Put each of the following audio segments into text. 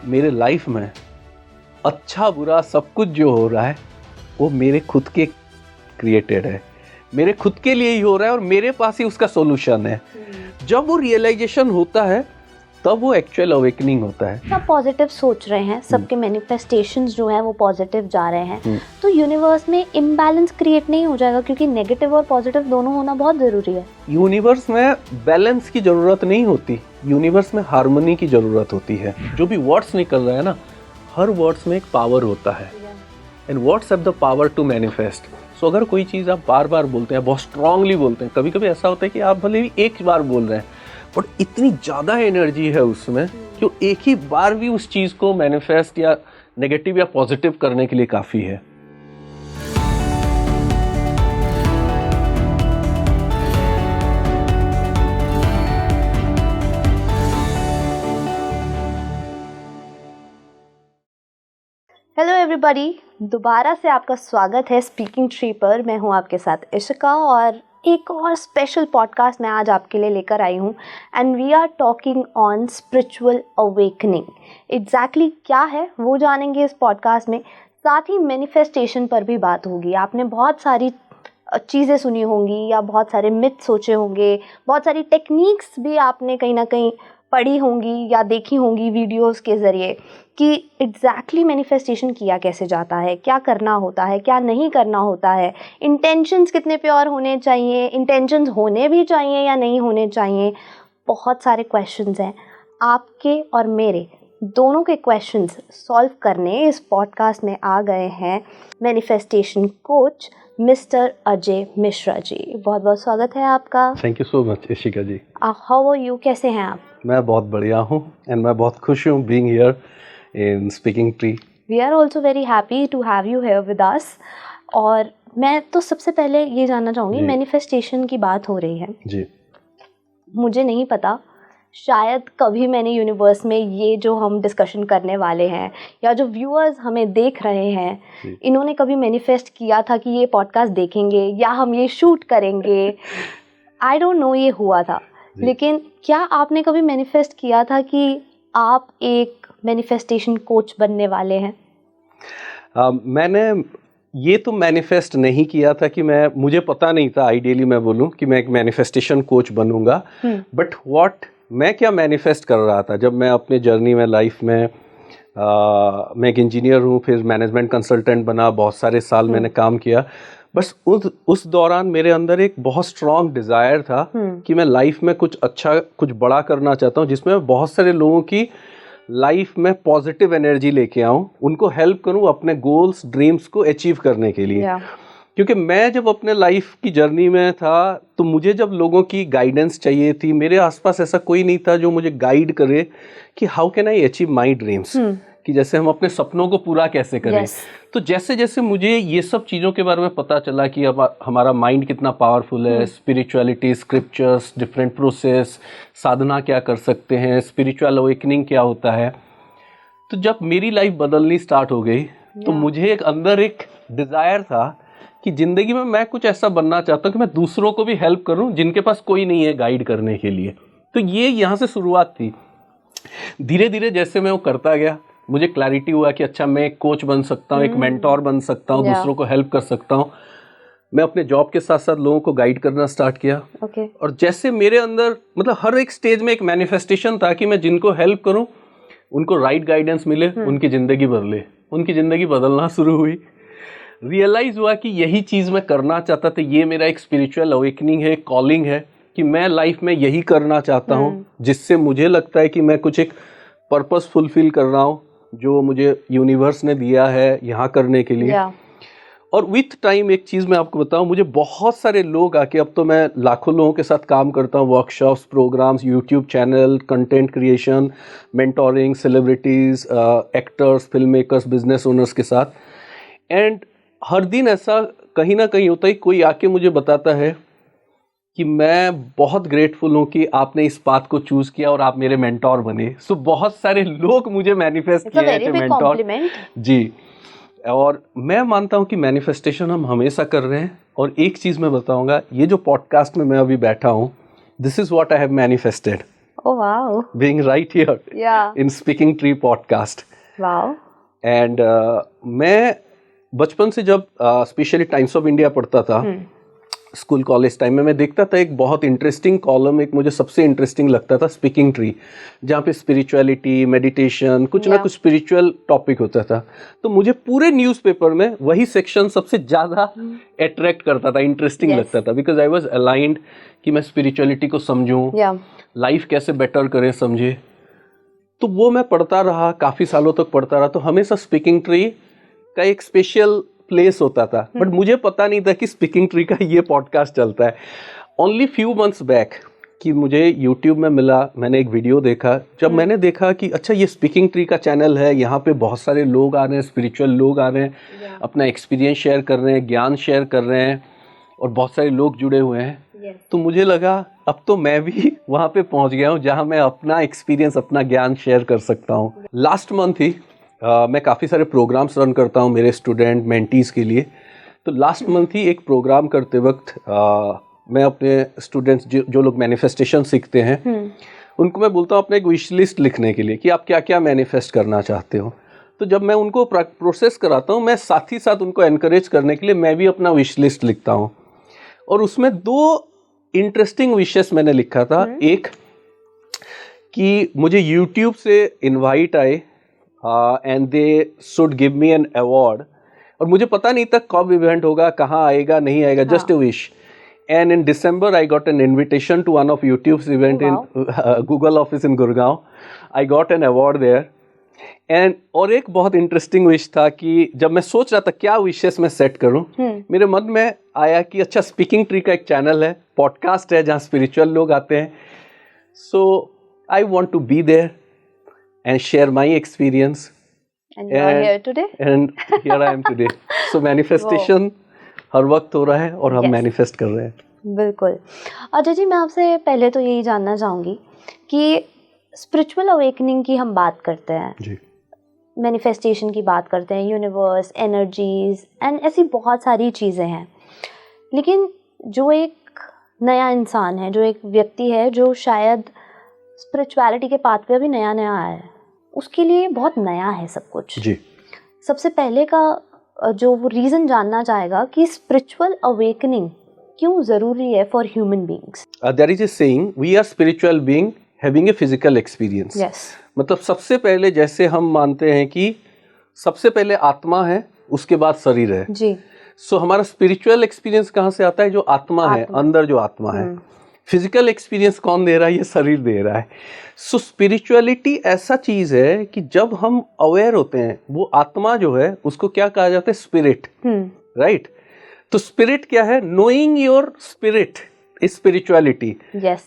मेरे लाइफ में अच्छा बुरा सब कुछ जो हो रहा है वो मेरे खुद के क्रिएटेड है, मेरे खुद के लिए ही हो रहा है और मेरे पास ही उसका सॉल्यूशन है। जब वो रियलाइजेशन होता है तब वो एक्चुअल अवेकनिंग होता है। सब पॉजिटिव सोच रहे हैं, सबके मैनिफेस्टेशंस जो हैं वो पॉजिटिव जा रहे हैं, तो यूनिवर्स में इम्बैलेंस क्रिएट नहीं हो जाएगा? क्योंकि नेगेटिव और पॉजिटिव दोनों होना बहुत ज़रूरी है। यूनिवर्स में बैलेंस की ज़रूरत नहीं होती, यूनिवर्स में हार्मनी की ज़रूरत होती है। जो भी वर्ड्स निकल रहा है ना, हर वर्ड्स में एक पावर होता है and words have the power to manifest. So अगर कोई चीज़ आप बार बार बोलते हैं, बहुत स्ट्रांगली बोलते हैं, कभी कभी ऐसा होता है कि आप भले भी एक बार बोल रहे हैं बट इतनी ज़्यादा एनर्जी है उसमें कि एक ही बार भी उस चीज़ को मैनिफेस्ट या नेगेटिव या पॉजिटिव करने के लिए काफ़ी है। हेलो एवरीबॉडी, दोबारा से आपका स्वागत है स्पीकिंग ट्री पर। मैं हूं आपके साथ इशिका और एक और स्पेशल पॉडकास्ट मैं आज आपके लिए लेकर आई हूं and we are talking on spiritual awakening. Exactly क्या है वो जानेंगे इस पॉडकास्ट में, साथ ही मैनिफेस्टेशन पर भी बात होगी। आपने बहुत सारी चीज़ें सुनी होंगी या बहुत सारे मिथ सोचे होंगे, बहुत सारी टेक्निक्स भी आपने कहीं ना कहीं पढ़ी होंगी या देखी होंगी वीडियोस के ज़रिए कि एग्जैक्टली मैनिफेस्टेशन किया कैसे जाता है, क्या करना होता है, क्या नहीं करना होता है, इंटेंशंस कितने प्योर होने चाहिए, इंटेंशंस होने भी चाहिए या नहीं होने चाहिए। बहुत सारे क्वेश्चंस हैं। आपके और मेरे दोनों के क्वेश्चंस सॉल्व करने इस पॉडकास्ट में आ गए हैं manifestation coach mister Ajay Mishra ji. बहुत बहुत स्वागत है आपका। Thank you so much Ishika ji. How are you, कैसे हैं आप? मैं बहुत बढ़िया हूँ एंड मैं बहुत खुश हूँ being here in Speaking Tree. We are also very happy to have you here with us. और मैं तो सबसे पहले ये जानना चाहूँगी, मैनिफेस्टेशन की बात हो रही है जी, मुझे नहीं पता, शायद कभी मैंने यूनिवर्स में ये जो हम डिस्कशन करने वाले हैं या जो व्यूअर्स हमें देख रहे हैं इन्होंने कभी मैनिफेस्ट किया था कि ये पॉडकास्ट देखेंगे या हम ये शूट करेंगे। आई डोंट नो ये हुआ था, लेकिन क्या आपने कभी मैनिफेस्ट किया था कि आप एक मैनिफेस्टेशन कोच बनने वाले हैं? मैंने ये तो मैनिफेस्ट नहीं किया था कि मुझे पता नहीं था, आइडियली मैं बोलूं कि मैं एक मैनिफेस्टेशन कोच बनूंगा। बट मैं क्या मैनिफेस्ट कर रहा था जब मैं अपने जर्नी में लाइफ में मैं एक इंजीनियर हूँ, फिर मैनेजमेंट कंसल्टेंट बना, बहुत सारे साल मैंने काम किया। बस उस दौरान मेरे अंदर एक बहुत स्ट्रॉन्ग डिज़ायर था कि मैं लाइफ में कुछ अच्छा, कुछ बड़ा करना चाहता हूँ जिसमें मैं बहुत सारे लोगों की लाइफ में पॉजिटिव एनर्जी लेके आऊँ, उनको हेल्प करूँ अपने गोल्स, ड्रीम्स को अचीव करने के लिए। क्योंकि मैं जब अपने लाइफ की जर्नी में था तो मुझे जब लोगों की गाइडेंस चाहिए थी, मेरे आसपास ऐसा कोई नहीं था जो मुझे गाइड करे कि how can I achieve my dreams, कि जैसे हम अपने सपनों को पूरा कैसे करें। तो जैसे जैसे मुझे ये सब चीज़ों के बारे में पता चला कि अब हमारा माइंड कितना पावरफुल है, स्पिरिचुअलिटी, स्क्रिप्चर्स, डिफरेंट प्रोसेस, साधना क्या कर सकते हैं, स्पिरिचुअल अवेकनिंग क्या होता है, तो जब मेरी लाइफ बदलनी स्टार्ट हो गई तो मुझे एक अंदर एक डिज़ायर था कि ज़िंदगी में मैं कुछ ऐसा बनना चाहता हूँ कि मैं दूसरों को भी हेल्प करूँ जिनके पास कोई नहीं है गाइड करने के लिए। तो ये यहाँ से शुरुआत थी। धीरे धीरे जैसे मैं वो करता गया, मुझे क्लैरिटी हुआ कि अच्छा मैं एक कोच बन सकता हूँ, एक मेंटोर बन सकता हूँ, दूसरों को हेल्प कर सकता हूँ। मैं अपने जॉब के साथ साथ लोगों को गाइड करना स्टार्ट किया। और जैसे मेरे अंदर मतलब हर एक स्टेज में एक मैनिफेस्टेशन था कि मैं जिनको हेल्प करूँ उनको राइट गाइडेंस मिले, उनकी ज़िंदगी बदले। उनकी ज़िंदगी बदलना शुरू हुई। रियलाइज़ हुआ कि यही चीज़ मैं करना चाहता था, ये मेरा एक स्पिरिचुअल अवेकनिंग है, कॉलिंग है कि मैं लाइफ में यही करना चाहता हूँ जिससे मुझे लगता है कि मैं कुछ एक पर्पस फुलफिल कर रहा हूँ जो मुझे यूनिवर्स ने दिया है यहाँ करने के लिए। और विथ टाइम एक चीज़ मैं आपको बताऊँ, मुझे बहुत सारे लोग आके, अब तो मैं लाखों लोगों के साथ काम करता हूँ, workshops, programmes, YouTube channel, content creation, mentoring, celebrities, actors, film makers, business owners के साथ। एंड हर दिन ऐसा कहीं ना कहीं होता है, कोई आके मुझे बताता है कि मैं बहुत ग्रेटफुल हूँ कि आपने इस बात को चूज़ किया और आप मेरे मेंटोर बने। सो बहुत सारे लोग मुझे मैनिफेस्ट किए हैं मेंटोर जी। और मैं मानता हूँ कि मैनिफेस्टेशन हम हमेशा कर रहे हैं। और एक चीज़ मैं बताऊँगा, ये जो पॉडकास्ट में मैं अभी बैठा हूँ, this is what I have manifested. Oh wow. being right here Yeah. in Speaking Tree podcast. Wow. And मैं बचपन से जब स्पेशली टाइम्स ऑफ इंडिया पढ़ता था स्कूल कॉलेज टाइम में, मैं देखता था एक बहुत इंटरेस्टिंग कॉलम, एक मुझे सबसे इंटरेस्टिंग लगता था स्पीकिंग ट्री, जहाँ पे स्पिरिचुअलिटी, मेडिटेशन, कुछ ना कुछ स्पिरिचुअल टॉपिक होता था. तो मुझे पूरे न्यूज़पेपर में वही सेक्शन सबसे ज़्यादा अट्रैक्ट करता था, इंटरेस्टिंग लगता था, बिकॉज आई वॉज अलाइंड कि मैं स्पिरिचुअलिटी को समझूँ, लाइफ कैसे बेटर करें समझे. तो वो मैं पढ़ता रहा, काफ़ी सालों तक पढ़ता रहा. तो हमेशा स्पीकिंग ट्री का एक स्पेशल प्लेस होता था, बट मुझे पता नहीं था कि स्पीकिंग ट्री का ये पॉडकास्ट चलता है. ओनली फ्यू मंथ्स बैक कि मुझे यूट्यूब में मिला, मैंने एक वीडियो देखा. जब मैंने देखा कि अच्छा ये स्पीकिंग ट्री का चैनल है, यहाँ पे बहुत सारे लोग आ रहे हैं, स्पिरिचुअल लोग आ रहे हैं, अपना एक्सपीरियंस शेयर कर रहे हैं, ज्ञान शेयर कर रहे हैं, और बहुत सारे लोग जुड़े हुए हैं. तो मुझे लगा अब तो मैं भी वहाँ पे पहुँच गया हूँ जहाँ मैं अपना एक्सपीरियंस, अपना ज्ञान शेयर कर सकता हूँ. लास्ट मंथ ही मैं काफ़ी सारे प्रोग्राम्स रन करता हूँ मेरे स्टूडेंट मेंटीज़ के लिए. तो लास्ट मंथ ही एक प्रोग्राम करते वक्त मैं अपने स्टूडेंट्स जो लोग मैनिफेस्टेशन सीखते हैं उनको मैं बोलता हूँ अपने एक विश लिस्ट लिखने के लिए कि आप क्या क्या मैनिफेस्ट करना चाहते हो. तो जब मैं उनको प्रोसेस कराता हूँ, मैं साथ ही साथ उनको एनकरेज करने के लिए मैं भी अपना विश लिस्ट लिखता हूँ. और उसमें 2 इंटरेस्टिंग विशेस मैंने लिखा था. एक कि मुझे यूट्यूब से इनवाइट आए and they should give me an award, और मुझे पता नहीं था कब इवेंट होगा, कहाँ आएगा, नहीं आएगा, just a wish. And in December I got an invitation to one of YouTube's event in Google office in Gurgaon. I got an award there. And और एक बहुत इंटरेस्टिंग विश था कि जब मैं सोच रहा था क्या विशेस मैं सेट करूं, मेरे मन में आया कि अच्छा स्पीकिंग ट्री का एक चैनल है, पॉडकास्ट है जहां स्पिरिचुअल लोग आते हैं. So I want to be there and share my experience. And you are here today. And here I am today. So manifestation हर वक्त हो रहा है और हम मैनिफेस्ट कर रहे हैं. बिल्कुल. अजय जी, मैं आपसे पहले तो यही जानना चाहूँगी कि स्पिरिचुअल अवेकनिंग की हम बात करते हैं जी, मैनिफेस्टेशन की बात करते हैं, यूनिवर्स, एनर्जीज एंड ऐसी बहुत सारी चीज़ें हैं. लेकिन जो एक नया इंसान है, जो एक व्यक्ति है जो शायद स्पिरिचुअलिटी के पाथ पे अभी नया नया आया है, उसके लिए बहुत नया है सब कुछ जी. सबसे पहले का जो वो रीज़न जानना चाहेगा कि स्पिरिचुअल अवेकनिंग क्यों ज़रूरी है for human beings. There is a saying, we are spiritual being having a physical experience. मतलब सबसे पहले जैसे हम मानते हैं कि सबसे पहले आत्मा है, उसके बाद शरीर है जी. सो हमारा स्पिरिचुअल एक्सपीरियंस कहाँ से आता है? जो आत्मा है, अंदर जो आत्मा है. फिजिकल एक्सपीरियंस कौन दे रहा है? ये शरीर दे रहा है. सो स्पिरिचुअलिटी ऐसा चीज है कि जब हम अवेयर होते हैं, वो आत्मा जो है उसको क्या कहा जाता है? Spirit, right? तो स्पिरिट क्या है? Knowing your spirit is spirituality.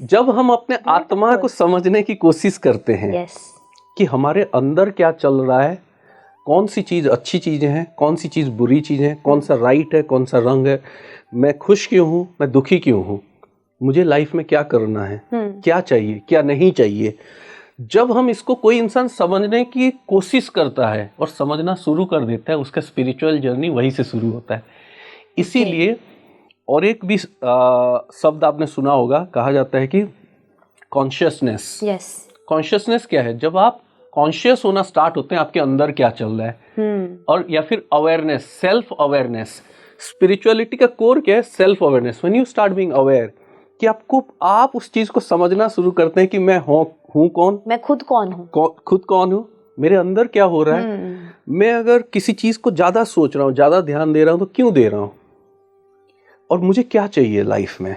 जब हम अपने आत्मा को समझने की कोशिश करते हैं कि हमारे अंदर क्या चल रहा है, कौन सी चीज अच्छी चीजें हैं, कौन सी चीज बुरी चीजें हैं, कौन सा राइट है, कौन सा रंग है, मैं खुश क्यों हूँ, मैं दुखी क्यों हूँ, मुझे लाइफ में क्या करना है, क्या चाहिए, क्या नहीं चाहिए. जब हम इसको कोई इंसान समझने की कोशिश करता है और समझना शुरू कर देता है, उसका स्पिरिचुअल जर्नी वहीं से शुरू होता है. इसीलिए और एक भी शब्द आपने सुना होगा, कहा जाता है कि कॉन्शियसनेस. कॉन्शियसनेस क्या है? जब आप कॉन्शियस होना स्टार्ट होते हैं आपके अंदर क्या चल रहा है, और या फिर अवेयरनेस, सेल्फ अवेयरनेस. स्पिरिचुअलिटी का कोर क्या है? Self awareness. When you start being aware कि आप उस चीज को समझना शुरू करते हैं कि मैं हूँ कौन, मैं खुद कौन हूँ, खुद कौन हूँ, मेरे अंदर क्या हो रहा है. मैं अगर किसी चीज को ज्यादा सोच रहा हूँ, ज्यादा ध्यान दे रहा हूँ, तो क्यों दे रहा हूँ, और मुझे क्या चाहिए लाइफ में.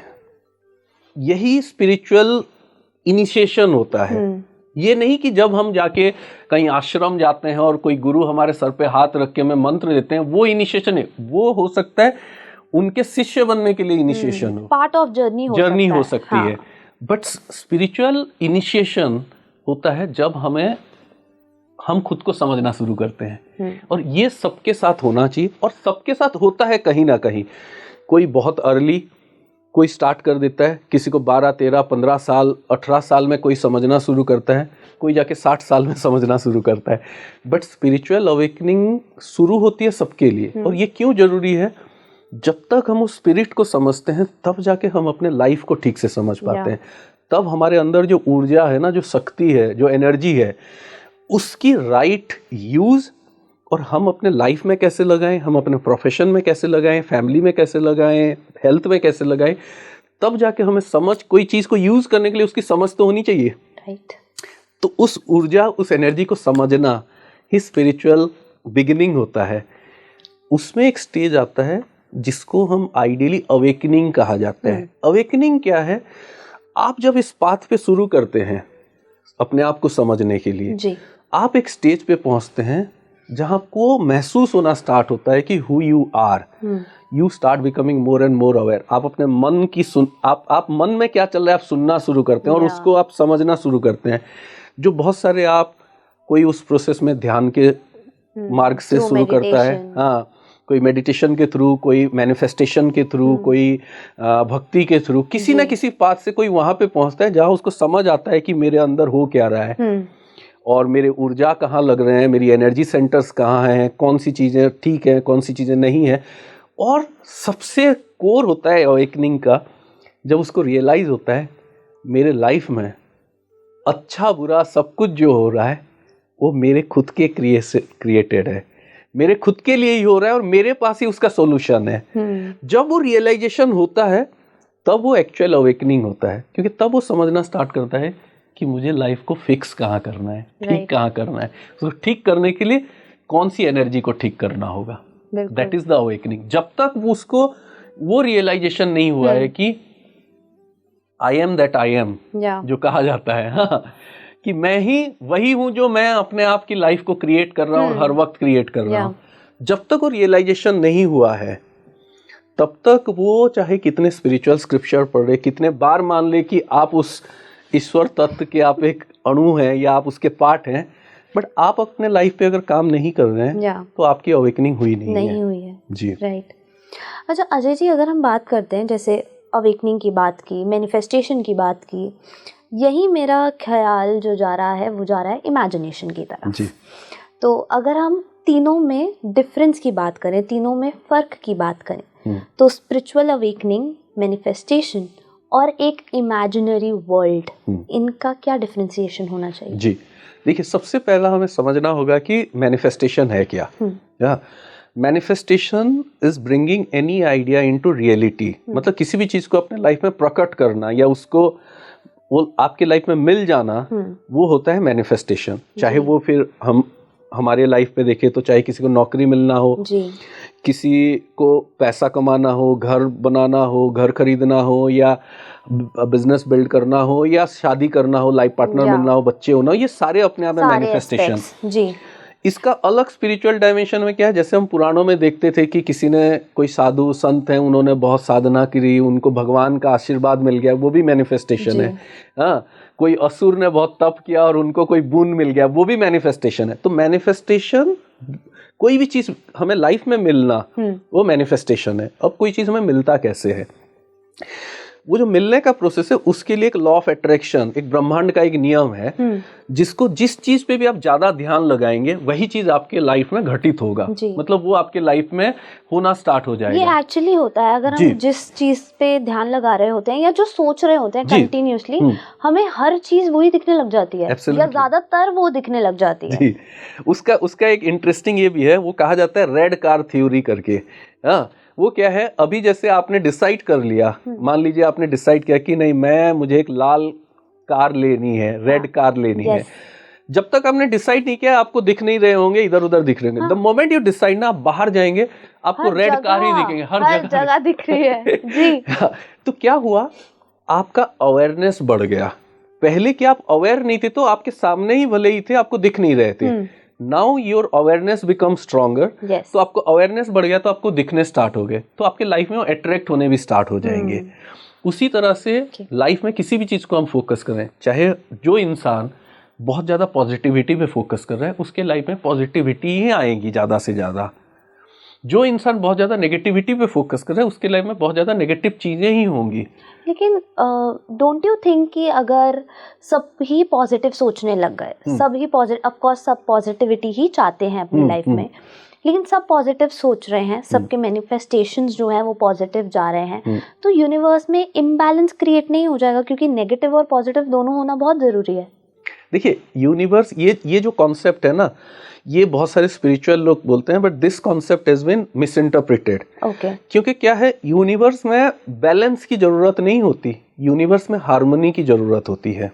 यही स्पिरिचुअल इनिशिएशन होता है. ये नहीं कि जब हम जाके कहीं आश्रम जाते हैं और कोई गुरु हमारे सर पे हाथ रख के हमें मंत्र देते हैं, वो इनिशिएशन है. वो हो सकता है उनके शिष्य बनने के लिए इनिशिएशन हो, पार्ट ऑफ जर्नी हो सकती है. बट स्पिरिचुअल इनिशिएशन होता है जब हम खुद को समझना शुरू करते हैं. और ये सबके साथ होना चाहिए, और सबके साथ होता है कहीं ना कहीं. कोई बहुत अर्ली कोई स्टार्ट कर देता है, किसी को 12, 13, 15 साल, 18 साल में कोई समझना शुरू करता है, कोई जाके 60 साल में समझना शुरू करता है. बट स्पिरिचुअल अवेकनिंग शुरू होती है सबके लिए. और ये क्यों जरूरी है? जब तक हम उस स्पिरिट को समझते हैं तब जाके हम अपने लाइफ को ठीक से समझ पाते हैं, तब हमारे अंदर जो ऊर्जा है ना, जो शक्ति है, जो एनर्जी है, उसकी राइट यूज़ और हम अपने लाइफ में कैसे लगाएं, हम अपने प्रोफेशन में कैसे लगाएं, फैमिली में कैसे लगाएं, हेल्थ में कैसे लगाएं, तब जाके हमें समझ, कोई चीज़ को यूज़ करने के लिए उसकी समझ तो होनी चाहिए। राइट। तो उस ऊर्जा, उस एनर्जी को समझना ही स्पिरिचुअल बिगिनिंग होता है। उसमें एक स्टेज आता है जिसको हम आइडियली अवेकनिंग कहा जाता है। अवेकनिंग क्या है? आप जब इस पाथ पे शुरू करते हैं अपने आप को समझने के लिए जी। आप एक स्टेज पे पहुंचते हैं जहां को महसूस होना स्टार्ट होता है कि who you are. You start becoming more and more aware. आप अपने मन की आप मन में क्या चल रहा है आप सुनना शुरू करते हैं और उसको आप समझना शुरू करते हैं। जो बहुत सारे आप, कोई उस प्रोसेस में ध्यान के मार्ग से शुरू करता है, हाँ, कोई मेडिटेशन के थ्रू, कोई मैनिफेस्टेशन के थ्रू, कोई भक्ति के थ्रू, किसी ना किसी पाथ से कोई वहां पे पहुंचता है जहां उसको समझ आता है कि मेरे अंदर हो क्या रहा है और मेरे ऊर्जा कहाँ लग रहे हैं, मेरी एनर्जी सेंटर्स कहाँ हैं, कौन सी चीज़ें ठीक है, कौन सी चीज़ें नहीं है। और सबसे कोर होता है अवेकनिंग का जब उसको रियलाइज होता है मेरे लाइफ में अच्छा बुरा सब कुछ जो हो रहा है वो मेरे खुद के क्रिएटेड है, मेरे खुद के लिए ही हो रहा है और मेरे पास ही उसका सॉल्यूशन है। जब वो रियलाइजेशन होता है तब वो एक्चुअल अवेकनिंग होता है, क्योंकि तब वो समझना स्टार्ट करता है कि मुझे लाइफ को फिक्स कहाँ करना है, ठीक कहाँ करना है, उसको ठीक करने के लिए कौन सी एनर्जी को ठीक करना होगा। That is the awakening. जब तक उसको वो रियलाइजेशन नहीं हुआ है कि I am that I am, जो कहा जाता है, हाँ, कि मैं ही वही हूं जो मैं अपने आप की लाइफ को क्रिएट कर रहा हूं और हर वक्त क्रिएट कर रहा हूं। जब तक वो रियलाइजेशन नहीं हुआ है तब तक वो चाहे कितने स्पिरिचुअल स्क्रिप्चर पढ़ रहे, कितने बार मान ले कि आप उस ईश्वर तत्व के आप एक अणु हैं या आप उसके पार्ट हैं, बट आप अपने लाइफ पे अगर काम नहीं कर रहे हैं तो आपकी अवेकनिंग हुई नहीं हुई है। जी, राइट। अच्छा अजय जी, अगर हम बात करते हैं जैसे अवेकनिंग की बात की, मैनिफेस्टेशन की बात की, यही मेरा ख्याल जो जा रहा है वो जा रहा है इमेजिनेशन की तरफ जी। तो अगर हम तीनों में डिफरेंस की बात करें, तीनों में फ़र्क की बात करें, तो स्पिरिचुअल अवेकनिंग, मैनिफेस्टेशन और एक इमेजिनरी वर्ल्ड, इनका क्या डिफरेंशिएशन होना चाहिए? जी देखिए, सबसे पहला हमें समझना होगा कि मैनिफेस्टेशन है क्या। Manifestation is bringing any idea into reality. मतलब किसी भी चीज को अपने लाइफ में प्रकट करना या उसको वो आपके लाइफ में मिल जाना, वो होता है मैनिफेस्टेशन। चाहे वो फिर हम हमारे लाइफ पे देखें तो चाहे किसी को नौकरी मिलना हो जी, किसी को पैसा कमाना हो, घर बनाना हो, घर खरीदना हो, या बिजनेस बिल्ड करना हो, या शादी करना हो, लाइफ पार्टनर मिलना हो, बच्चे होना हो, ये सारे अपने आप में मैनिफेस्टेशन। जी। इसका अलग स्पिरिचुअल डायमेंशन में क्या है, जैसे हम पुराणों में देखते थे कि किसी ने, कोई साधु संत हैं, उन्होंने बहुत साधना करी, उनको भगवान का आशीर्वाद मिल गया, वो भी मैनिफेस्टेशन है। हाँ, कोई असुर ने बहुत तप किया और उनको कोई बूंद मिल गया, वो भी मैनिफेस्टेशन है। तो मैनिफेस्टेशन, कोई भी चीज हमें लाइफ में मिलना वो मैनिफेस्टेशन है। अब कोई चीज हमें मिलता कैसे है, वो जो मिलने का प्रोसेस है उसके लिए एक लॉ ऑफ अट्रैक्शन, एक ब्रह्मांड का एक नियम है जिसको, जिस चीज पे भी आप ज्यादा ध्यान लगाएंगे वही चीज आपके लाइफ में घटित होगा। मतलब वो आपके लाइफ में होना स्टार्ट हो जाएगा। ये एक्चुअली होता है, अगर हम जिस चीज पे ध्यान लगा रहे होते हैं या जो सोच रहे होते हैं कंटिन्यूअसली, हमें हर चीज वही दिखने लग जाती है या ज्यादातर वो दिखने लग जाती है। जी। उसका एक इंटरेस्टिंग ये भी है, वो कहा जाता है रेड कार थ्योरी करके। हाँ, वो क्या है, अभी जैसे आपने डिसाइड कर लिया, मान लीजिए आपने डिसाइड किया कि नहीं, मुझे एक लाल कार लेनी है, रेड कार लेनी है। जब तक आपने डिसाइड नहीं किया आपको दिख नहीं रहे होंगे, इधर उधर दिख रहे होंगे। द मोमेंट यू डिसाइड ना, आप बाहर जाएंगे आपको रेड कार ही दिखेंगे, हर जगह दिख रही है। जी। तो क्या हुआ, आपका अवेयरनेस बढ़ गया। पहले कि आप अवेयर नहीं थे तो आपके सामने ही भले ही थे, आपको दिख नहीं रहे थे। Now your awareness become stronger. तो आपको अवेयरनेस बढ़ गया तो आपको दिखने स्टार्ट हो गए, तो आपके लाइफ में वो अट्रैक्ट होने भी स्टार्ट हो जाएंगे। उसी तरह से लाइफ में किसी भी चीज को हम फोकस करें, चाहे जो इंसान बहुत ज्यादा पॉजिटिविटी पे फोकस कर रहा है उसके लाइफ में पॉजिटिविटी ही आएगी ज्यादा से ज्यादा। जो इंसान बहुत ज्यादा नेगेटिविटी पे फोकस कर रहा है उसके लाइफ में बहुत ज्यादा नेगेटिव चीजें ही होंगी। लेकिन डोंट यू थिंक कि अगर सब ही पॉजिटिव सोचने लग गए, सब ही पॉजिटिव, ऑफ कोर्स सब पॉजिटिविटी ही चाहते हैं अपनी लाइफ में, लेकिन सब पॉजिटिव सोच रहे हैं, सबके मैनिफेस्टेशंस जो हैं वो पॉजिटिव जा रहे हैं, तो यूनिवर्स में इम्बैलेंस क्रिएट नहीं हो जाएगा? क्योंकि नेगेटिव और पॉजिटिव दोनों होना बहुत ज़रूरी है। देखिए यूनिवर्स, ये जो कॉन्सेप्ट है ना, ये बहुत सारे स्पिरिचुअल लोग बोलते हैं, but this concept has been misinterpreted. क्योंकि क्या है, यूनिवर्स में बैलेंस की जरूरत नहीं होती, यूनिवर्स में हार्मनी की जरूरत होती है।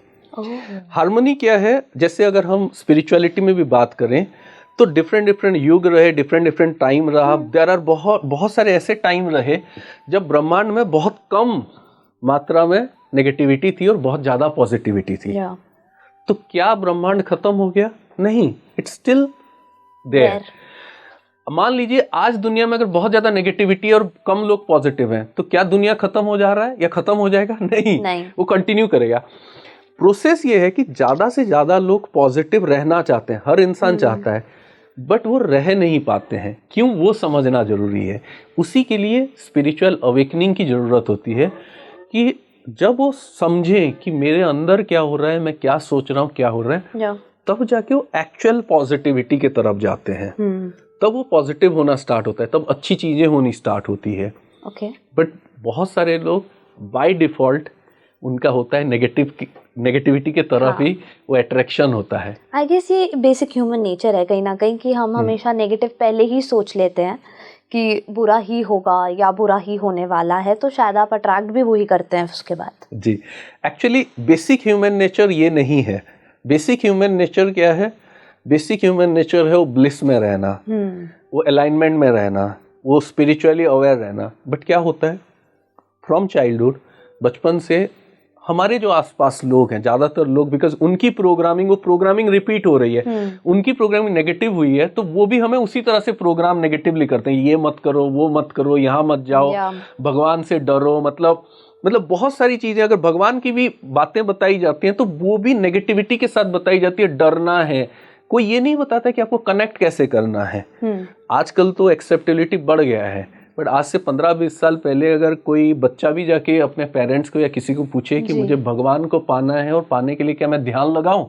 हार्मनी क्या है, जैसे अगर हम स्पिरिचुअलिटी में भी बात करें तो डिफरेंट युग रहे, डिफरेंट टाइम रहा। देयर आर बहुत सारे ऐसे टाइम रहे जब ब्रह्मांड में बहुत कम मात्रा में नेगेटिविटी थी और बहुत ज्यादा पॉजिटिविटी थी। तो क्या ब्रह्मांड खत्म हो गया? नहीं, इट्स स्टिल देयर। मान लीजिए आज दुनिया में अगर बहुत ज्यादा नेगेटिविटी और कम लोग पॉजिटिव हैं, तो क्या दुनिया खत्म हो जा रहा है या खत्म हो जाएगा? नहीं, वो कंटिन्यू करेगा। प्रोसेस ये है कि ज्यादा से ज्यादा लोग पॉजिटिव रहना चाहते हैं, हर इंसान चाहता है, बट वो रह नहीं पाते हैं। क्यों? वो समझना जरूरी है। उसी के लिए स्पिरिचुअल अवेकनिंग की जरूरत होती है कि जब वो समझें कि मेरे अंदर क्या हो रहा है, मैं क्या सोच रहा हूँ, क्या हो रहा है, तब जाके वो एक्चुअल पॉजिटिविटी की तरफ जाते हैं। तब वो पॉजिटिव होना स्टार्ट होता है, तब अच्छी चीजें होनी स्टार्ट होती है। बट बहुत सारे लोग बाय डिफॉल्ट उनका होता है नेगेटिविटी के तरफ ही वो अट्रैक्शन होता है। आई गेस ये बेसिक ह्यूमन नेचर है कहीं ना कहीं कि हम हमेशा नेगेटिव पहले ही सोच लेते हैं कि बुरा ही होगा या बुरा ही होने वाला है, तो शायद आप अट्रैक्ट भी वही करते हैं उसके बाद। जी, एक्चुअली बेसिक ह्यूमन नेचर ये नहीं है। बेसिक ह्यूमन नेचर क्या है? बेसिक ह्यूमन नेचर है वो ब्लिस में रहना, वो अलाइनमेंट में रहना, वो स्पिरिचुअली अवेयर रहना। बट क्या होता है, फ्रॉम चाइल्डहुड, बचपन से हमारे जो आसपास लोग हैं, ज्यादातर लोग, बिकॉज उनकी वो प्रोग्रामिंग रिपीट हो रही है, उनकी प्रोग्रामिंग नेगेटिव हुई है, तो वो भी हमें उसी तरह से प्रोग्राम नेगेटिवली करते हैं। ये मत करो, वो मत करो, यहाँ मत जाओ, भगवान से डरो। मतलब बहुत सारी चीजें, अगर भगवान की भी बातें बताई जाती हैं तो वो भी नेगेटिविटी के साथ बताई जाती है। डरना है, कोई ये नहीं बताता कि आपको कनेक्ट कैसे करना है। आजकल तो एक्सेप्टेबिलिटी बढ़ गया है, बट आज से 15-20 साल पहले अगर कोई बच्चा भी जाके अपने पेरेंट्स को या किसी को पूछे कि मुझे भगवान को पाना है और पाने के लिए क्या मैं ध्यान लगाऊं,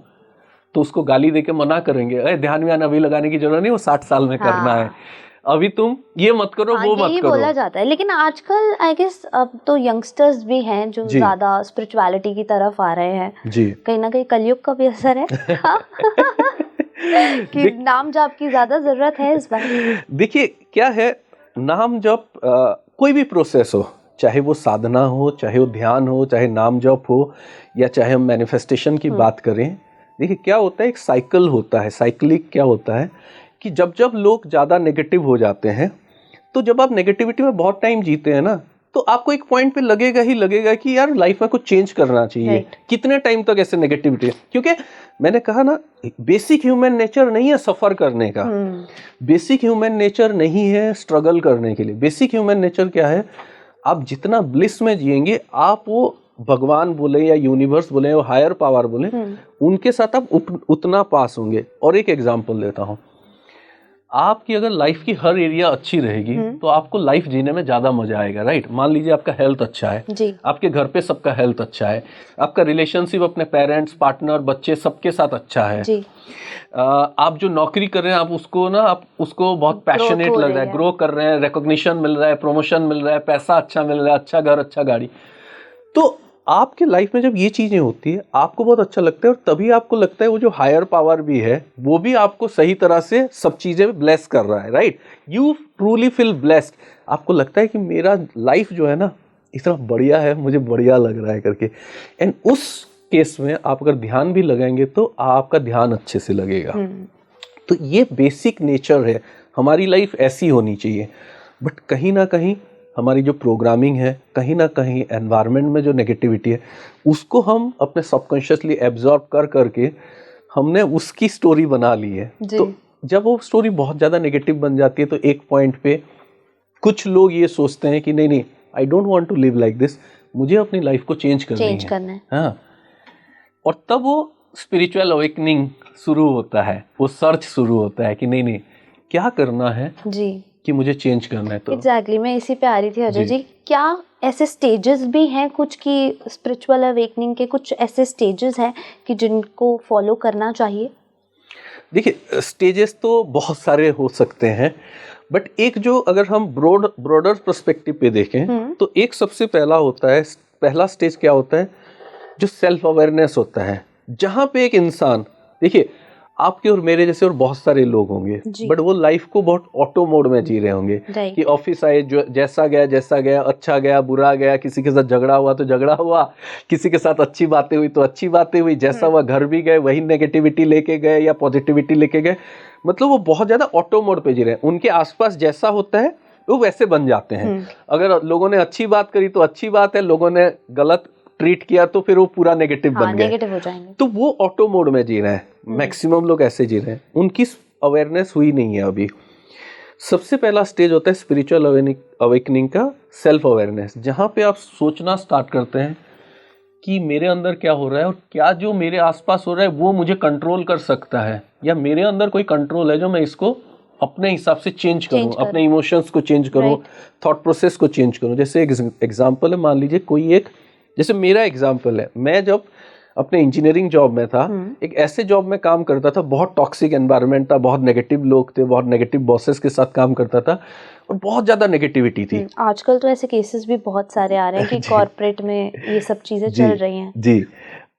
तो उसको गाली देके मना करेंगे, अरे ध्यान व्यान अभी लगाने की जरूरत नहीं, वो 60 साल में करना है, अभी तुम ये मत करो, वो मत करो, बोला जाता है। लेकिन आजकल आई गेस अब तो यंगस्टर्स भी हैं जो ज्यादा स्पिरिचुअलिटी की तरफ आ रहे हैं। कहीं ना कहीं कलयुग का भी असर है कि नाम जाप की ज्यादा जरूरत है इस बार। देखिए क्या है, नाम जप कोई भी प्रोसेस हो, चाहे वो साधना हो, चाहे वो ध्यान हो, चाहे नाम जप हो, या चाहे हम मैनिफेस्टेशन की बात करें। देखिए क्या होता है, एक साइकिल होता है। साइक्लिक क्या होता है कि जब लोग ज़्यादा नेगेटिव हो जाते हैं, तो जब आप नेगेटिविटी में बहुत टाइम जीते हैं ना, तो आपको एक पॉइंट पे लगेगा कि यार लाइफ में कुछ चेंज करना चाहिए। कितने टाइम तक ऐसे नेगेटिविटी? क्योंकि मैंने कहा ना, बेसिक ह्यूमन नेचर नहीं है सफर करने का, बेसिक ह्यूमन नेचर नहीं है स्ट्रगल करने के लिए। बेसिक ह्यूमन नेचर क्या है, आप जितना ब्लिस में जिएंगे, आप वो भगवान बोले या यूनिवर्स बोले या हायर पावर बोले, उनके साथ आप उतना पास होंगे। और एक एग्जांपल देता हूँ, आपकी अगर लाइफ की हर एरिया अच्छी रहेगी तो आपको लाइफ जीने में ज्यादा मजा आएगा, राइट? मान लीजिए आपका हेल्थ अच्छा है जी। आपके घर पे सबका हेल्थ अच्छा है, आपका रिलेशनशिप अपने पेरेंट्स, पार्टनर, बच्चे सबके साथ अच्छा है जी। आप जो नौकरी कर रहे हैं, आप उसको बहुत पैशनेट लग रहा है, ग्रो कर रहे हैं, रिकॉग्निशन मिल रहा है, प्रमोशन मिल रहा है, पैसा अच्छा मिल रहा है, अच्छा घर, अच्छा गाड़ी। तो आपके लाइफ में जब ये चीजें होती है, आपको बहुत अच्छा लगता है, और तभी आपको लगता है वो जो हायर पावर भी है वो भी आपको सही तरह से सब चीजें ब्लेस कर रहा है, right? You truly feel blessed. आपको लगता है कि मेरा लाइफ जो है ना इतना बढ़िया है, मुझे बढ़िया लग रहा है करके। एंड उस केस में आप अगर ध्यान भी लगाएंगे तो आपका ध्यान अच्छे से लगेगा। तो ये बेसिक नेचर है, हमारी लाइफ ऐसी होनी चाहिए। बट कहीं ना कहीं हमारी जो प्रोग्रामिंग है, कहीं ना कहीं एनवायरनमेंट में जो नेगेटिविटी है, उसको हम अपने सबकॉन्शियसली एब्जॉर्ब करके हमने उसकी स्टोरी बना ली है। तो जब वो स्टोरी बहुत ज़्यादा नेगेटिव बन जाती है, तो एक पॉइंट पे कुछ लोग ये सोचते हैं कि नहीं, I don't want to live like this, मुझे अपनी लाइफ को चेंज करना है। हाँ, और तब वो स्पिरिचुअल अवेकनिंग शुरू होता है, वो सर्च शुरू होता है कि नहीं क्या करना है जी, कि मुझे चेंज करना है। तो एग्जैक्टली मैं इसी पे आ रही थी अजय जी। क्या ऐसे स्टेजेस भी हैं कुछ की स्पिरिचुअल अवेकनिंग के, कुछ ऐसे स्टेजेस हैं कि जिनको फॉलो करना चाहिए? देखिए स्टेजेस तो बहुत सारे हो सकते हैं, बट एक जो अगर हम ब्रॉडर पर्सपेक्टिव पे देखें तो एक सबसे पहला स्टेज क्या होता है, जो सेल्फ अवेयरनेस होता है, जहाँ पे एक इंसान, देखिए आपके और मेरे जैसे और बहुत सारे लोग होंगे, बट वो लाइफ को बहुत ऑटो मोड में जी रहे होंगे कि ऑफिस आए, जो जैसा गया, अच्छा गया, बुरा गया, किसी के साथ झगड़ा हुआ तो झगड़ा हुआ, किसी के साथ अच्छी बातें हुई तो अच्छी बातें हुई, जैसा हुआ घर भी गए, वही नेगेटिविटी लेके गए या पॉजिटिविटी लेके गए, मतलब वो बहुत ज्यादा ऑटो मोड पे जी रहे हैं। उनके आसपास जैसा होता है वो वैसे बन जाते हैं। अगर लोगों ने अच्छी बात करी तो अच्छी बात है, लोगों ने गलत ट्रीट किया तो फिर वो पूरा नेगेटिव बन गया, नेगेटिव हो जाएंगे। तो वो ऑटो मोड में जी रहे हैं, मैक्सिमम लोग ऐसे जी रहे हैं, उनकी अवेयरनेस हुई नहीं है अभी। सबसे पहला स्टेज होता है स्पिरिचुअल अवेकनिंग का, सेल्फ अवेयरनेस, जहाँ पे आप सोचना स्टार्ट करते हैं कि मेरे अंदर क्या हो रहा है और क्या जो मेरे आसपास हो रहा है वो मुझे कंट्रोल कर सकता है, या मेरे अंदर कोई कंट्रोल है जो मैं इसको अपने हिसाब से चेंज करूं, अपने इमोशंस को चेंज करूं, थॉट प्रोसेस को चेंज करूं। जैसे एक एग्जांपल है, मान लीजिए कोई एक, जैसे मेरा एग्जांपल है, मैं जब अपने इंजीनियरिंग जॉब में था, एक ऐसे जॉब में काम करता था, बहुत टॉक्सिक एनवायरनमेंट था, बहुत नेगेटिव लोग थे, बहुत नेगेटिव बॉसेस के साथ काम करता था और बहुत ज्यादा नेगेटिविटी थी। आजकल तो ऐसे केसेस भी बहुत सारे आ रहे हैं कि कॉर्पोरेट में ये सब चीजें चल रही हैं। जी,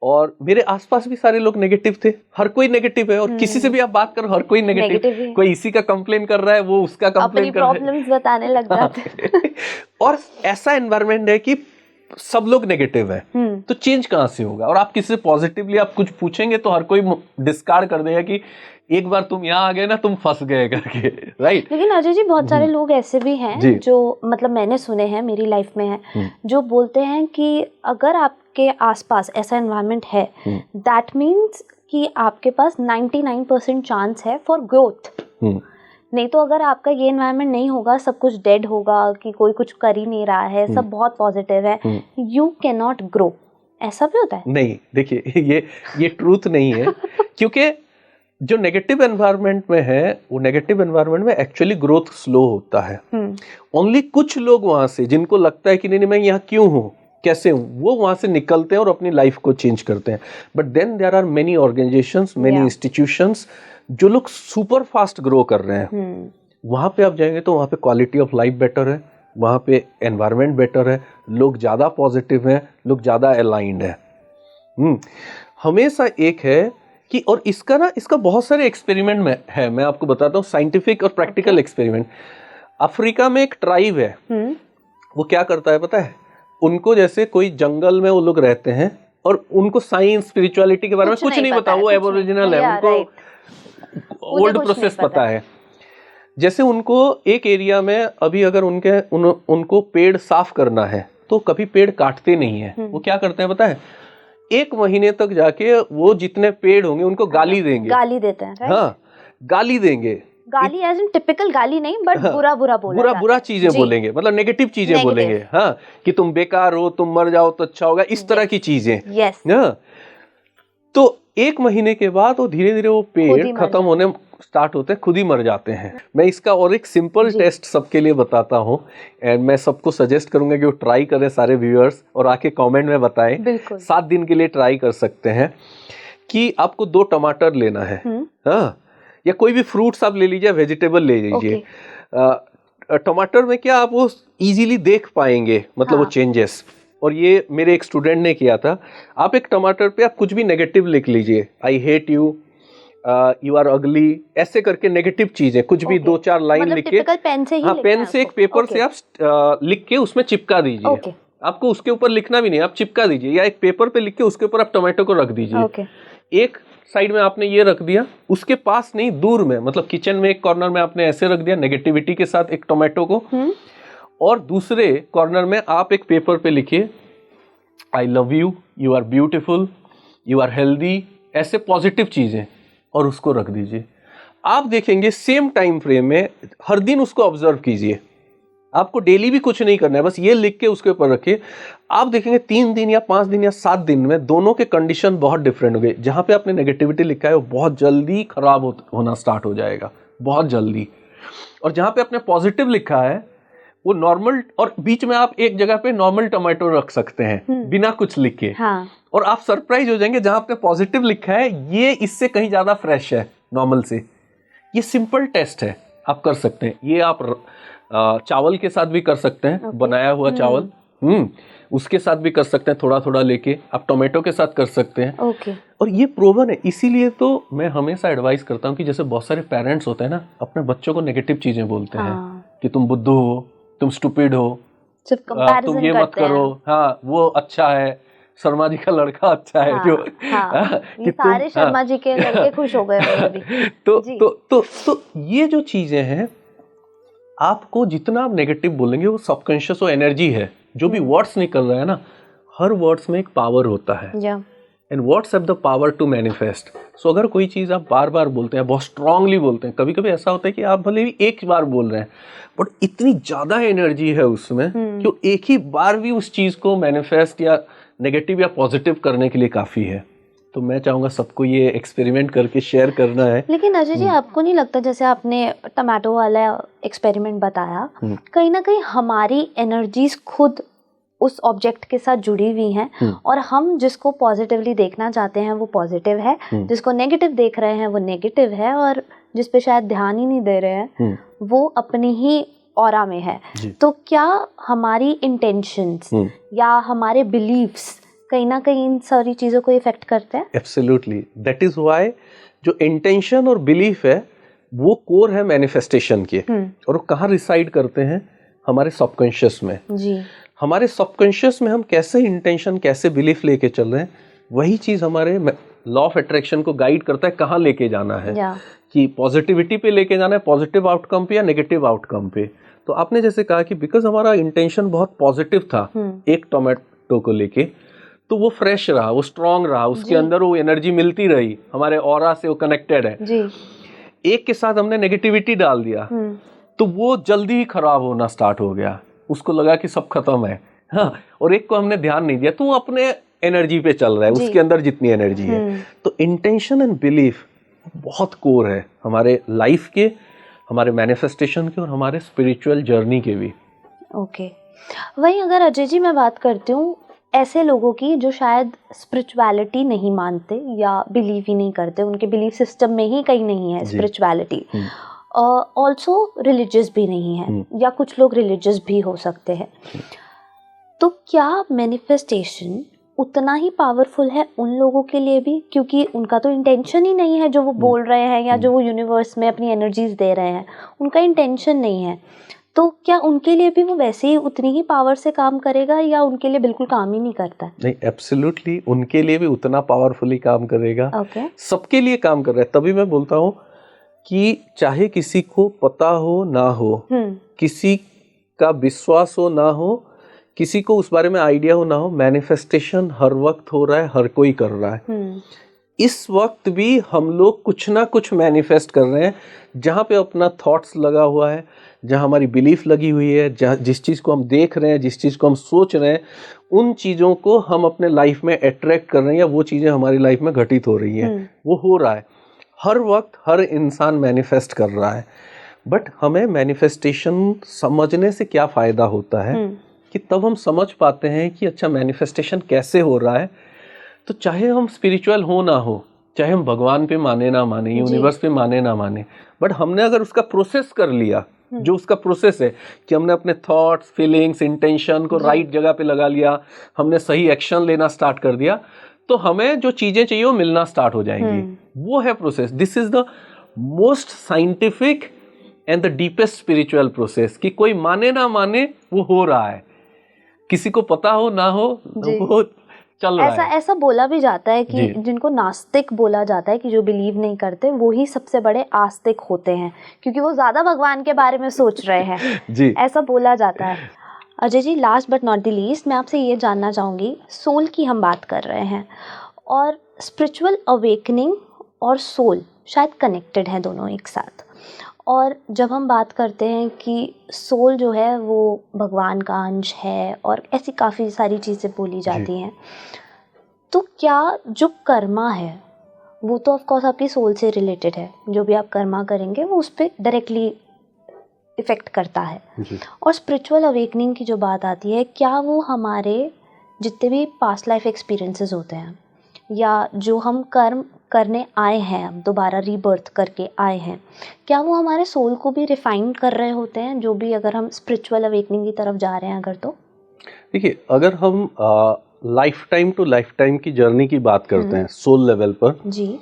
और मेरे आसपास भी सारे लोग नेगेटिव थे, हर कोई नेगेटिव है, और किसी से भी आप बात करो हर कोई नेगेटिव, कोई इसी का कंप्लेन कर रहा है, वो उसका कंप्लेन कर रहा है, अपनी प्रॉब्लम्स बताने लग जाते हैं। और ऐसा एनवायरनमेंट है कि सब लोग नेगेटिव है, तो चेंज कहाँ से होगा? और आप किसी से पॉजिटिवली आप कुछ पूछेंगे तो हर कोई डिस्कार्ड कर देगा कि एक बार तुम यहाँ आ गए ना, तुम फंस गए करके, राइट? लेकिन अजय जी, बहुत सारे लोग ऐसे भी हैं जो, मतलब मैंने सुने हैं, मेरी लाइफ में है, जो बोलते हैं कि अगर आपके आसपास ऐसा एनवायरनमेंट है, दैट मीन्स कि आपके पास 99% चांस है फॉर ग्रोथ। नहीं तो अगर आपका ये एनवायरनमेंट नहीं होगा, सब कुछ डेड होगा, कि कोई कुछ कर ही नहीं रहा है, सब बहुत पॉजिटिव है, यू कैन नॉट ग्रो। ऐसा भी होता है? नहीं, देखिए ये ट्रूथ नहीं है, क्योंकि जो नेगेटिव एनवायरनमेंट में है, वो नेगेटिव एनवायरनमेंट में एक्चुअली ग्रोथ स्लो होता है। ओनली कुछ लोग वहां से, जिनको लगता है कि नहीं मैं यहाँ क्यों हूँ, कैसे हूँ, वो वहां से निकलते हैं और अपनी लाइफ को चेंज करते हैं। But then there are many organisations, many institutions, जो लोग सुपर फास्ट ग्रो कर रहे हैं। वहां पे आप जाएंगे तो वहां पे क्वालिटी ऑफ लाइफ बेटर है, वहां पे एनवायरनमेंट बेटर है, लोग ज्यादा पॉजिटिव हैं, लोग ज्यादा अलाइंड है। हमेशा एक है कि, और इसका बहुत सारे एक्सपेरिमेंट में है, मैं आपको बताता हूँ, साइंटिफिक और प्रैक्टिकल एक्सपेरिमेंट। अफ्रीका में एक ट्राइब है, वो क्या करता है पता है? उनको जैसे कोई जंगल में वो लोग रहते हैं और उनको साइंस स्पिरिचुअलिटी के बारे में कुछ नहीं पता, वो एबोरिजिनल है, उनको ओल्ड प्रोसेस पता है। जैसे उनको एक एरिया में अभी अगर उनको पेड़ साफ करना है तो कभी पेड़ काटते नहीं है, वो क्या करते हैं पता है? 1 महीने तक जाके वो जितने पेड़ होंगे उनको गाली देंगे, गाली देते हैं, हाँ गाली देंगे, गाली एज इन टिपिकल गाली नहीं, बट बुरा चीजें बोलेंगे, मतलब नेगेटिव चीजें बोलेंगे, हाँ, कि तुम बेकार हो, तुम मर जाओ तो अच्छा होगा, इस तरह की चीजें। हाँ, तो 1 महीने के बाद वो धीरे धीरे वो पेड़ खत्म होने स्टार्ट होते हैं, खुद ही मर जाते हैं। मैं इसका और एक सिंपल टेस्ट सबके लिए बताता हूँ, एंड मैं सबको सजेस्ट करूंगा कि वो ट्राई करें, सारे व्यूअर्स, और आके कमेंट में बताएं। 7 दिन के लिए ट्राई कर सकते हैं कि आपको 2 टमाटर लेना है, हाँ, या कोई भी फ्रूट्स आप ले लीजिए, वेजिटेबल ले लीजिए। टमाटर में क्या आप वो इजीली देख पाएंगे, मतलब वो चेंजेस। और ये मेरे एक स्टूडेंट ने किया था। आप एक टमाटर पे आप कुछ भी नेगेटिव लिख लीजिए, I hate you, you are ugly, ऐसे करके नेगेटिव चीजें कुछ भी 2-4 लाइन मतलब लिख के, हाँ, पेन से एक पेपर से आप लिख के उसमें चिपका दीजिए। आपको उसके ऊपर लिखना भी नहीं, आप चिपका दीजिए, या एक पेपर पे लिख के उसके ऊपर आप टमाटो को रख दीजिए। एक साइड में आपने ये रख दिया, उसके पास नहीं, दूर में, मतलब किचन में एक कॉर्नर में आपने ऐसे रख दिया नेगेटिविटी के साथ एक टोमेटो को, और दूसरे कॉर्नर में आप एक पेपर पे लिखिए I love you, you are beautiful, you are healthy, ऐसे पॉजिटिव चीजें, और उसको रख दीजिए। आप देखेंगे सेम टाइम फ्रेम में हर दिन उसको ऑब्जर्व कीजिए। आपको डेली भी कुछ नहीं करना है, बस ये लिख के उसके ऊपर रखिए। आप देखेंगे 3 दिन या 5 दिन या 7 दिन में दोनों के कंडीशन बहुत डिफरेंट हो गए। जहां पे आपने नेगेटिविटी लिखा है वो बहुत जल्दी खराब होना स्टार्ट हो जाएगा, बहुत जल्दी। और जहां पे आपने पॉजिटिव लिखा है वो नॉर्मल, और बीच में आप एक जगह पे नॉर्मल टमाटो रख सकते हैं बिना कुछ लिखे। और आप सरप्राइज हो जाएंगे, जहां आपने पॉजिटिव लिखा है ये इससे कहीं ज्यादा फ्रेश है, नॉर्मल से। ये सिंपल टेस्ट है, आप कर सकते हैं। ये आप चावल के साथ भी कर सकते हैं, बनाया हुआ चावल, उसके साथ भी कर सकते हैं, थोड़ा थोड़ा लेके। आप टोमेटो के साथ कर सकते हैं। और ये प्रूवन है। इसीलिए तो मैं हमेशा एडवाइस करता हूँ कि जैसे बहुत सारे पेरेंट्स होते हैं ना, अपने बच्चों को नेगेटिव चीजें बोलते हैं कि तुम बुद्धू हो, तुम स्टूपिड हो, तुम ये मत करो, हाँ वो अच्छा है, शर्मा जी का लड़का अच्छा है, जो ये सारे शर्मा जी के लड़के खुश हो गए होंगे अभी। तो ये जो चीजें हैं, आपको जितना आप नेगेटिव बोलेंगे, वो सबकॉन्शियस, वो एनर्जी है। जो भी वर्ड्स निकल रहा है ना, हर वर्ड्स में एक पावर होता है, and words have the power to manifest. So अगर कोई चीज आप बार बार बोलते हैं, बहुत स्ट्रांगली बोलते हैं, कभी कभी ऐसा होता है कि आप भले भी एक बार बोल रहे हैं, बट इतनी ज्यादा एनर्जी है उसमें कि वो एक ही बार भी उस चीज को मैनिफेस्ट या नेगेटिव या पॉजिटिव करने के लिए काफी है। तो मैं चाहूंगा सबको ये एक्सपेरिमेंट करके शेयर करना है। लेकिन अजय जी, आपको नहीं लगता, जैसे आपने टमाटो वाला एक्सपेरिमेंट बताया, कहीं ना कहीं हमारी एनर्जीज खुद उस ऑब्जेक्ट के साथ जुड़ी हुई हैं, और हम जिसको पॉजिटिवली देखना चाहते हैं वो पॉजिटिव है, जिसको नेगेटिव देख रहे हैं वो नेगेटिव है, और जिस पे शायद ध्यान ही नहीं दे रहे हैं वो अपनी ही ऑरा में है। तो क्या हमारी इंटेंशंस या हमारे बिलीव्स कहीं ना कहीं इन सारी चीजों को इफेक्ट करते हैं? एब्सोल्युटली, दैट इज व्हाई जो इंटेंशन और बिलीफ है वो कोर है मैनिफेस्टेशन के। और वो कहाँ रिसाइड करते हैं? हमारे सबकॉन्शियस में। जी। हमारे सबकॉन्शियस में हम कैसे इंटेंशन, कैसे बिलीफ लेके चल रहे हैं, वही चीज हमारे लॉ ऑफ अट्रैक्शन को गाइड करता है कहाँ लेके जाना है, कि पॉजिटिविटी पे लेके जाना है, पॉजिटिव आउटकम पे या नेगेटिव आउटकम पे। तो आपने जैसे कहा कि बिकॉज हमारा इंटेंशन बहुत पॉजिटिव था एक टोमेटो को लेके, तो वो फ्रेश रहा, वो स्ट्रांग रहा, उसके अंदर वो एनर्जी मिलती रही, हमारे ऑरा से वो कनेक्टेड है। जी। एक के साथ हमने नेगेटिविटी डाल दिया तो वो जल्दी ही खराब होना स्टार्ट हो गया, उसको लगा कि सब खत्म है। हाँ, और एक को हमने ध्यान नहीं दिया तो वो अपने एनर्जी पे चल रहा है, उसके अंदर जितनी एनर्जी है। तो इंटेंशन एंड बिलीफ बहुत कोर है हमारे लाइफ के, हमारे मैनिफेस्टेशन के और हमारे स्पिरिचुअल जर्नी के भी। ओके। वहीं अगर अजय जी मैं बात करती हूँ ऐसे लोगों की जो शायद स्पिरिचुअलिटी नहीं मानते या बिलीव ही नहीं करते, उनके बिलीफ सिस्टम में ही कहीं नहीं है स्पिरिचुअलिटी, ऑल्सो रिलीजियस भी नहीं है, या कुछ लोग रिलीजियस भी हो सकते हैं, तो क्या मैनिफेस्टेशन उतना ही पावरफुल है उन लोगों के लिए भी? क्योंकि उनका तो इंटेंशन ही नहीं है जो वो बोल रहे हैं या जो वो यूनिवर्स में अपनी एनर्जीज दे रहे हैं, उनका इंटेंशन नहीं है, तो क्या उनके लिए भी वो वैसे ही उतनी ही पावर से काम करेगा या उनके लिए बिल्कुल काम ही नहीं करता है? नहीं, एब्सोल्युटली उनके लिए भी उतना पावरफुली काम करेगा। सबके लिए काम कर रहा है। तभी मैं बोलता हूँ कि चाहे किसी को पता हो ना हो, किसी का विश्वास हो ना हो, किसी को उस बारे में आइडिया हो ना हो, मैनिफेस्टेशन हर वक्त हो रहा है, हर कोई कर रहा है। इस वक्त भी हम लोग कुछ ना कुछ मैनिफेस्ट कर रहे हैं, जहाँ पे अपना थॉट्स लगा हुआ है, जहाँ हमारी बिलीफ लगी हुई है, जहाँ जिस चीज़ को हम देख रहे हैं, जिस चीज़ को हम सोच रहे हैं, उन चीज़ों को हम अपने लाइफ में अट्रैक्ट कर रहे हैं, या वो चीज़ें हमारी लाइफ में घटित हो रही हैं। वो हो रहा है हर वक्त, हर इंसान मैनिफेस्ट कर रहा है। बट हमें मैनिफेस्टेशन समझने से क्या फ़ायदा होता है कि तब हम समझ पाते हैं कि अच्छा मैनिफेस्टेशन कैसे हो रहा है। तो चाहे हम स्पिरिचुअल हो ना हो, चाहे हम भगवान पे माने ना माने, यूनिवर्स पे माने ना माने, बट हमने अगर उसका प्रोसेस कर लिया, जो उसका प्रोसेस है कि हमने अपने थॉट्स, फीलिंग्स, इंटेंशन को राइट जगह पे लगा लिया, हमने सही एक्शन लेना स्टार्ट कर दिया, तो हमें जो चीजें चाहिए वो मिलना स्टार्ट हो जाएंगी। वो है process. This is the most scientific and the deepest spiritual process, कि कोई माने ना माने वो हो रहा है, किसी को पता हो ना हो वो चल रहा है। ऐसा बोला भी जाता है कि जिनको नास्तिक बोला जाता है, कि जो बिलीव नहीं करते, वो ही सबसे बड़े आस्तिक होते हैं, क्योंकि वो ज्यादा भगवान के बारे में सोच रहे हैं। ऐसा बोला जाता है। Ajay ji, last but not the least, मैं आपसे ये जानना चाहूँगी, सोल की हम बात कर रहे हैं, और स्पिरिचुअल अवेकनिंग और सोल शायद कनेक्टेड है दोनों एक साथ, और जब हम बात करते हैं कि सोल जो है वो भगवान का अंश है, और ऐसी काफ़ी सारी चीज़ें बोली जाती हैं, तो क्या जो कर्मा है वो तो ऑफ कोर्स आपकी सोल से रिलेटेड है, जो भी आप कर्मा करेंगे वो उस पर डायरेक्टली इफ़ेक्ट करता है, और स्पिरिचुअल अवेकनिंग की जो बात आती है, क्या वो हमारे जितने भी पास्ट लाइफ एक्सपीरियंसेस होते हैं, या जो हम कर्म करने आए हैं, हम दोबारा रीबर्थ करके आए हैं, क्या वो हमारे सोल को भी रिफाइन कर रहे होते हैं, जो भी अगर हम स्पिरिचुअल अवेकनिंग की तरफ जा रहे हैं अगर? तो देखिए, अगर हम lifetime to lifetime की जर्नी की बात करते हैं सोल लेवल पर जी,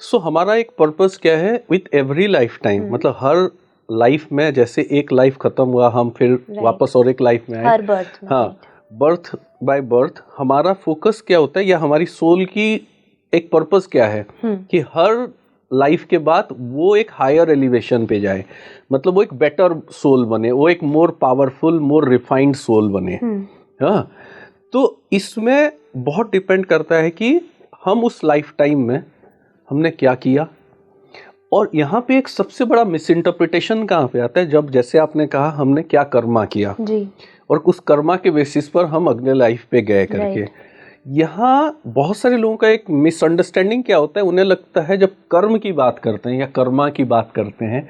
सो हमारा एक पर्पस क्या है विथ एवरी लाइफ टाइम, मतलब हर लाइफ में जैसे एक लाइफ खत्म हुआ हम फिर वापस और एक लाइफ में आए, हर बर्थ में, हाँ, बर्थ बाय बर्थ हमारा फोकस क्या होता है या हमारी सोल की एक पर्पस क्या है कि हर लाइफ के बाद वो एक हायर एलिवेशन पे जाए, मतलब वो एक बेटर सोल बने, वो एक more powerful more refined soul बने। हाँ, तो इसमें बहुत डिपेंड करता है कि हम उस लाइफ टाइम में हमने क्या किया। और यहाँ पे एक सबसे बड़ा मिस इंटरप्रिटेशन कहाँ पे आता है, जब जैसे आपने कहा हमने क्या कर्मा किया जी, और उस कर्मा के बेसिस पर हम अगले लाइफ पे गए करके। यहाँ बहुत सारे लोगों का एक मिसअंडरस्टैंडिंग क्या होता है, उन्हें लगता है जब कर्म की बात करते हैं या कर्मा की बात करते हैं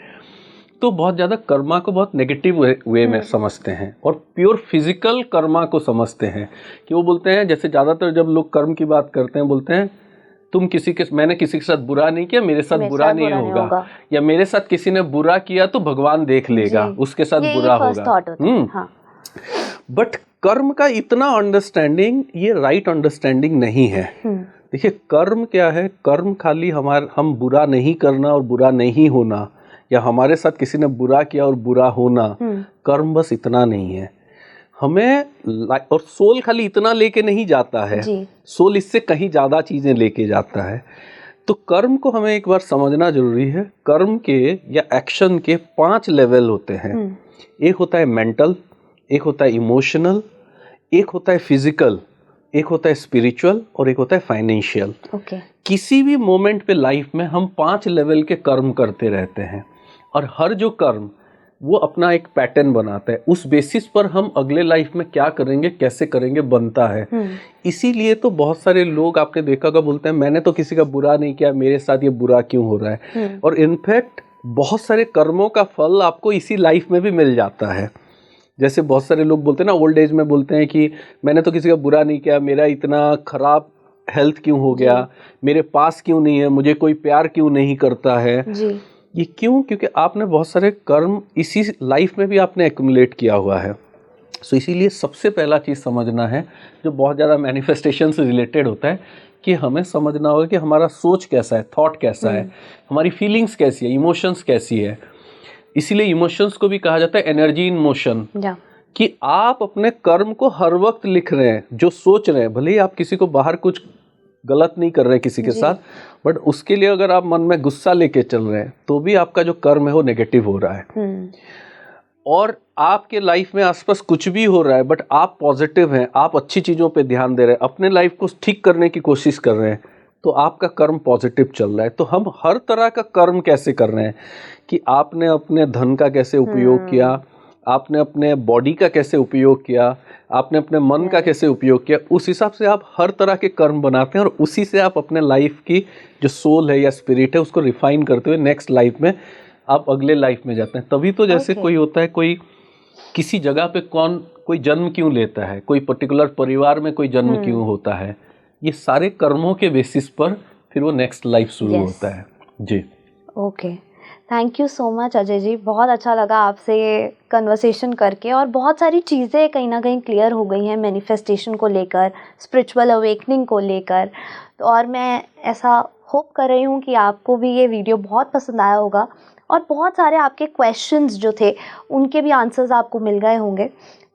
तो बहुत ज़्यादा कर्मा को बहुत नेगेटिव वे में समझते हैं और प्योर फिजिकल कर्मा को समझते हैं कि वो बोलते हैं, जैसे ज़्यादातर जब लोग कर्म की बात करते हैं बोलते हैं मैंने किसी के साथ बुरा नहीं किया, मेरे साथ बुरा नहीं होगा, या मेरे साथ किसी ने बुरा किया तो भगवान देख लेगा, उसके साथ बुरा होगा। बट कर्म का इतना अंडरस्टैंडिंग ये राइट अंडरस्टैंडिंग नहीं है। देखिए, कर्म क्या है, कर्म खाली हम बुरा नहीं करना और बुरा नहीं होना, या हमारे साथ किसी ने बुरा किया और बुरा होना, कर्म बस इतना नहीं है। हमें और सोल खाली इतना लेके नहीं जाता है, सोल इससे कहीं ज़्यादा चीज़ें लेके जाता है। तो कर्म को हमें एक बार समझना जरूरी है। कर्म के या एक्शन के 5 लेवल होते हैं। एक होता है मेंटल, एक होता है इमोशनल, एक होता है फिजिकल, एक होता है स्पिरिचुअल और एक होता है फाइनेंशियल। किसी भी मोमेंट पे लाइफ में हम 5 लेवल के कर्म करते रहते हैं और हर जो कर्म वो अपना एक पैटर्न बनाता है, उस बेसिस पर हम अगले लाइफ में क्या करेंगे कैसे करेंगे बनता है। इसीलिए तो बहुत सारे लोग आपने देखा होगा बोलते हैं मैंने तो किसी का बुरा नहीं किया, मेरे साथ ये बुरा क्यों हो रहा है। और इनफैक्ट बहुत सारे कर्मों का फल आपको इसी लाइफ में भी मिल जाता है। जैसे बहुत सारे लोग बोलते हैं ना, ओल्ड एज में बोलते हैं कि मैंने तो किसी का बुरा नहीं किया, मेरा इतना खराब हेल्थ क्यों हो गया, मेरे पास क्यों नहीं है, मुझे कोई प्यार क्यों नहीं करता है जी। ये क्यों? क्योंकि आपने बहुत सारे कर्म इसी लाइफ में भी आपने एक्युमुलेट किया हुआ है। सो इसीलिए सबसे पहला चीज़ समझना है जो बहुत ज़्यादा मैनिफेस्टेशन से रिलेटेड होता है कि हमें समझना होगा कि हमारा सोच कैसा है, थॉट कैसा है, हमारी फीलिंग्स कैसी है, इमोशंस कैसी है। इसीलिए इमोशंस को भी कहा जाता है एनर्जी इन मोशन, कि आप अपने कर्म को हर वक्त लिख रहे हैं, जो सोच रहे हैं, भले ही आप किसी को बाहर कुछ गलत नहीं कर रहे किसी के साथ, बट उसके लिए अगर आप मन में गुस्सा लेके चल रहे हैं तो भी आपका जो कर्म है वो नेगेटिव हो रहा है। और आपके लाइफ में आसपास कुछ भी हो रहा है बट आप पॉजिटिव हैं, आप अच्छी चीज़ों पे ध्यान दे रहे हैं, अपने लाइफ को ठीक करने की कोशिश कर रहे हैं, तो आपका कर्म पॉजिटिव चल रहा है। तो हम हर तरह का कर्म कैसे कर रहे हैं कि आपने अपने धन का कैसे उपयोग किया, आपने अपने बॉडी का कैसे उपयोग किया, आपने अपने मन का कैसे उपयोग किया, उस हिसाब से आप हर तरह के कर्म बनाते हैं और उसी से आप अपने लाइफ की जो सोल है या स्पिरिट है उसको रिफाइन करते हुए नेक्स्ट लाइफ में आप अगले लाइफ में जाते हैं। तभी तो जैसे कोई होता है, कोई किसी जगह पे कोई जन्म क्यों लेता है, कोई पर्टिकुलर परिवार में कोई जन्म क्यों होता है, ये सारे कर्मों के बेसिस पर फिर वो नेक्स्ट लाइफ शुरू होता है जी। Okay, thank you so much Ajay ji, बहुत अच्छा लगा आपसे ये कन्वर्सेशन करके और बहुत सारी चीज़ें कहीं ना कहीं क्लियर हो गई हैं मैनिफेस्टेशन को लेकर, स्पिरिचुअल अवेकनिंग को लेकर। तो और मैं ऐसा होप कर रही हूँ कि आपको भी ये वीडियो बहुत पसंद आया होगा और बहुत सारे आपके क्वेश्चंस जो थे उनके भी आंसर्स आपको मिल गए होंगे।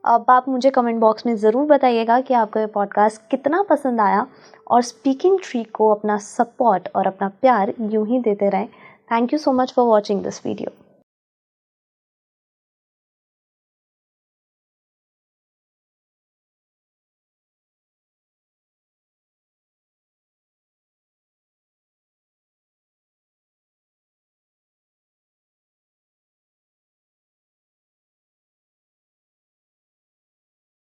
अब आप मुझे कमेंट बॉक्स में ज़रूर बताइएगा कि आपको ये पॉडकास्ट कितना पसंद आया और स्पीकिंग ट्री को अपना सपोर्ट और अपना प्यार यूं ही देते रहें। Thank you so much for watching this video.